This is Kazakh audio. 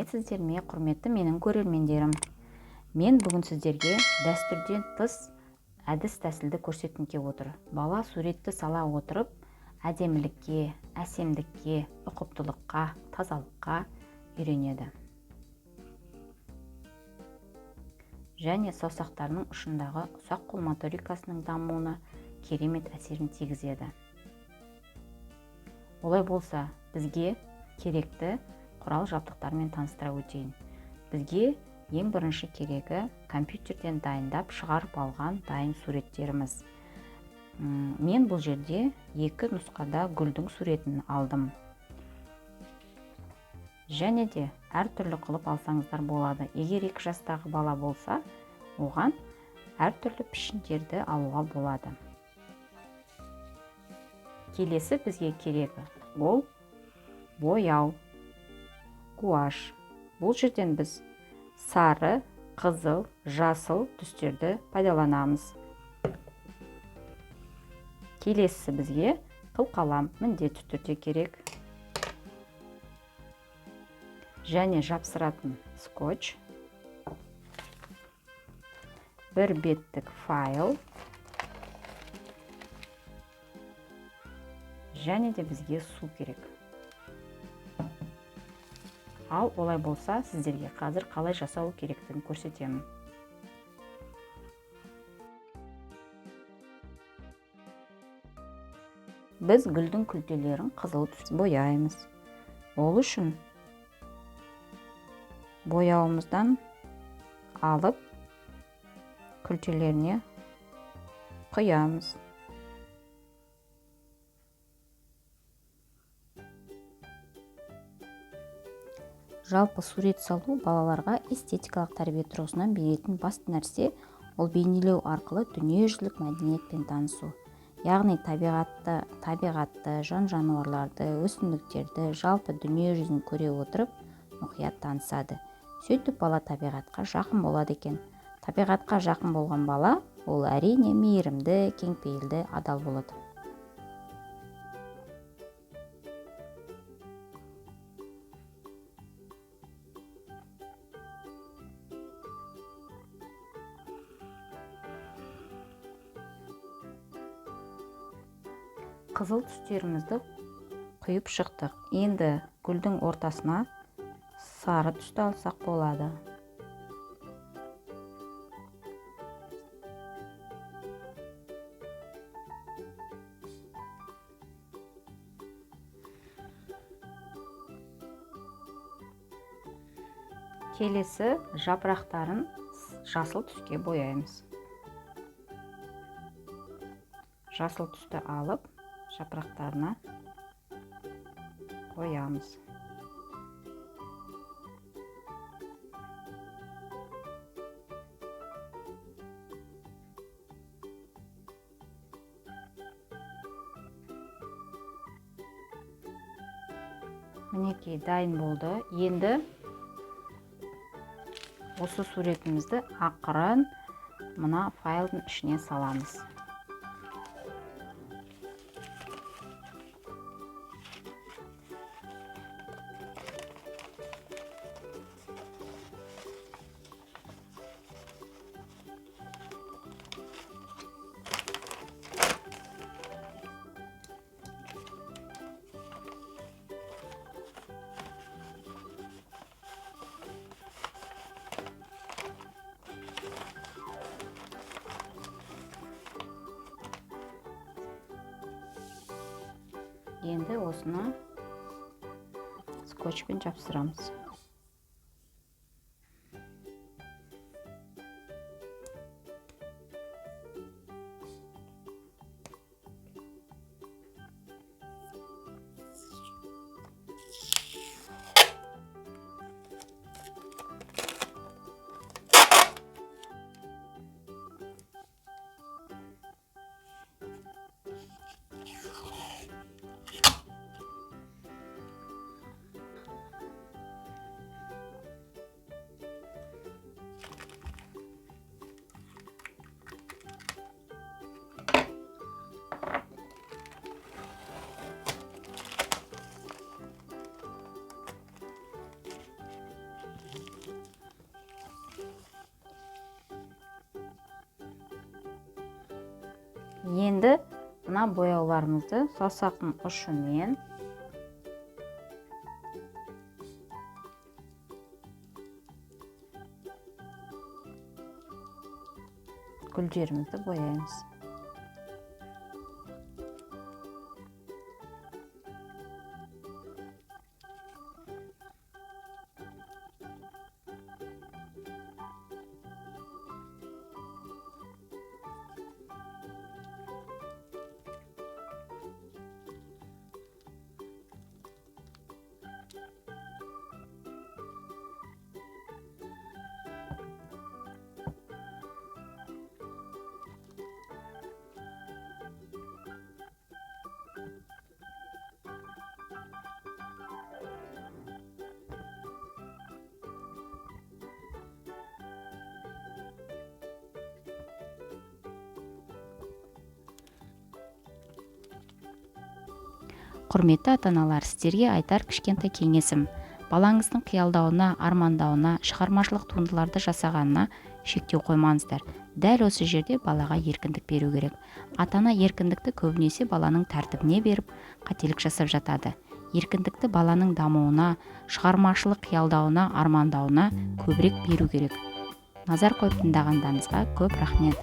сәлеметсіздер ме, құрметті менің көрермендерім. Мен бүгін сіздерге дәстүрден тыс әдіс тәсілді көрсеткім келіп отыр. Бала суретті сала отырып, әдемілікке, әсемдікке, ұқыптылыққа, тазалыққа үйренеді. Және саусақтарының ұшындағы ұсақ қол моторикасының дамуына керемет әсерін тигізеді. Олай болса, бізге керекті құрал жабдықтармен таныстыра өтейін. Бізге ең бірінші керегі компьютерден дайындап шығарып алған дайын суреттеріміз. Мен бұл жерде екі нұсқада гүлдің суретін алдым. Және де әртүрлі қылып алсаңыздар болады. Егер 2 жастағы бала болса, оған әртүрлі пішіндерді алуға болады. Келесі бізге керегі ол бояу, гуаш. Бұл жерден біз сары, қызыл, жасыл түстерді пайдаланамыз. Келесі бізге қылқалам міндетті түрде керек. Және жапсыратын скотч, бір беттік файл, және де бізге су керек. Ал олай болса, сіздерге қазір қалай жасау керектігін көрсетемін. Біз гүлдің күлтелерін қызыл түс бояймыз. Ол үшін бояуымыздан алып күлтелеріне құямыз. Жалпы сурет салу балаларға эстетикалық тәрбие тұрғысынан беретін басты нәрсе ол бейнелеу арқылы дүниежүзілік мәдениетпен танысу. Яғни табиғатты, жан-жануарларды, өсімдіктерді, жалпы дүние жүзін көре отырып, мұқият танысады. Сөйтіп бала табиғатқа жақын болады екен. Табиғатқа жақын болған бала ол әрине мейірімді, кеңпейілді, адал болады. Қызыл түстерімізді құйып шықтық. Енді гүлдің ортасына сары түсті алсақ болады. Келесі жапырақтарын жасыл түске бояймыз. Жасыл түсті алып, жапырақтарына қоямыз. Мінекей дайын болды. Енді осы суретімізді ақырын мына файлдың ішіне саламыз. Енді осыны скотчпен жапсырамыз. Енді мына бояуларымызды саусақтың ұшымен гүл жерімізді бояймыз. Құрметті ата-аналар, сіздерге айтар кішкентай кеңесім: балаңыздың қиялдауына, армандауына, шығармашылық туындыларды жасағанына шектеу қоймаңыздар. Дәл осы жерде балаға еркіндік беру керек. Ата-ана еркіндікті көбінесе баланың тәртібіне беріп, қателік жасап жатады. Еркіндікті баланың дамуына, шығармашылық қиялдауына, армандауына көбірек беру керек. Назар қойып тыңдағандарыңызға көп рахмет.